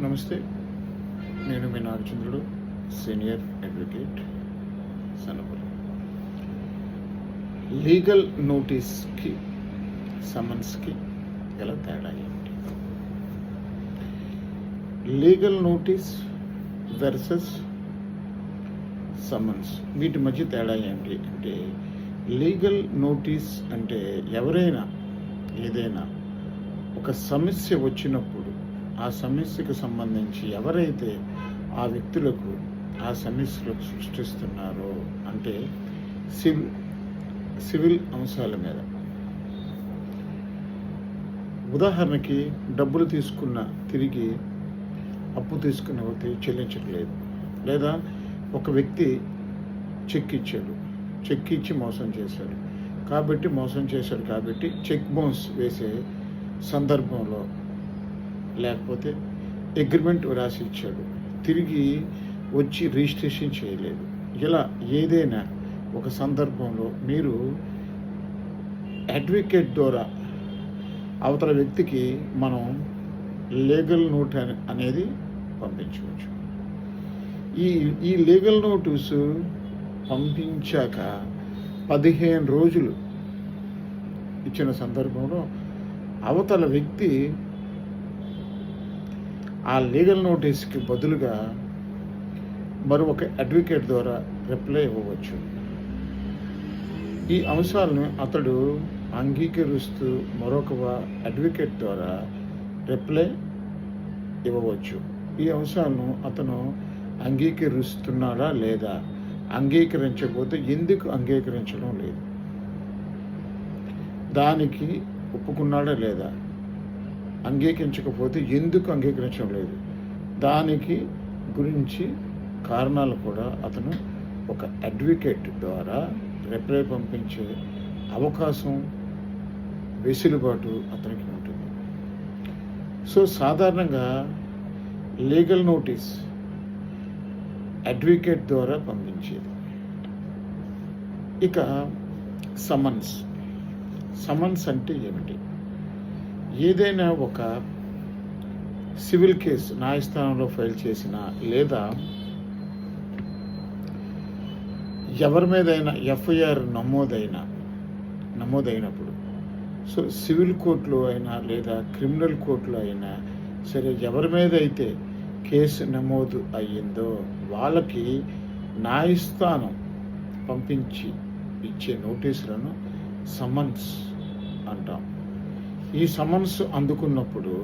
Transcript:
నమస్తే. నేను మీ నాగచంద్రుడు, senior advocate, సన్నపల్లి. Legal నోటీస్కి, సమన్స్కి గల తేడా ఏంటి? లీగల్ నోటీస్ వెర్సెస్ సమన్స్, వీటి మధ్య తేడా ఏంటి అంటే, లీగల్ నోటీస్ అంటే ఎవరైనా ఏదైనా ఒక సమస్య వచ్చినప్పుడు ఆ సమస్యకు సంబంధించి ఎవరైతే ఆ వ్యక్తులకు ఆ సమస్యలకు సృష్టిస్తున్నారో, అంటే సివిల్ అంశాల మీద, ఉదాహరణకి డబ్బులు తిరిగి అప్పు తీసుకున్న వ్యక్తి చెల్లించట్లేదు, లేదా ఒక వ్యక్తి చెక్ ఇచ్చి మోసం చేశాడు కాబట్టి చెక్ బౌన్స్ వేసే సందర్భంలో, లేకపోతే అగ్రిమెంట్ రాసి ఇచ్చాడు, తిరిగి వచ్చి రిజిస్ట్రేషన్ చేయలేదు, ఇలా ఏదైనా ఒక సందర్భంలో మీరు అడ్వకేట్ ద్వారా అవతల వ్యక్తికి మనం లీగల్ నోట్ అనేది పంపించవచ్చు. ఈ లీగల్ నోటీసు పంపించాక 15 రోజులు ఇచ్చిన సందర్భంలో అవతల వ్యక్తి ఆ లీగల్ నోటీస్కి బదులుగా మరొక అడ్వకేట్ ద్వారా రిప్లై ఇవ్వవచ్చు. ఈ అంశాలను అతడు అంగీకరిస్తూ మరొక అడ్వకేట్ ద్వారా రిప్లై ఇవ్వవచ్చు. ఈ అంశాలను అతను అంగీకరిస్తున్నాడా లేదా, అంగీకరించకపోతే ఎందుకు అంగీకరించడం లేదు, దానికి ఒప్పుకున్నాడా లేదా, అంగీకరించకపోతే ఎందుకు అంగీకరించడం లేదు, దానికి గురించి కారణాలు కూడా అతను ఒక అడ్వకేట్ ద్వారా రిప్లై పంపించే అవకాశం, వెసులుబాటు అతనికి ఉంటుంది. సో సాధారణంగా లీగల్ నోటీస్ అడ్వకేట్ ద్వారా పంపించేది. ఇక సమన్స్ అంటే ఏమిటి? ఏదైనా ఒక సివిల్ కేసు న్యాయస్థానంలో ఫైల్ చేసిన, లేదా ఎవరి మీదైనా ఎఫ్ఐఆర్ నమోదైనప్పుడు, సో సివిల్ కోర్టులో అయినా లేదా క్రిమినల్ కోర్టులో అయినా సరే, ఎవరి మీద అయితే కేసు నమోదు అయ్యిందో వాళ్ళకి న్యాయస్థానం పంపించి ఇచ్చే నోటీసులను సమన్స్ అంటాం. ఈ సమన్స్ అందుకున్నప్పుడు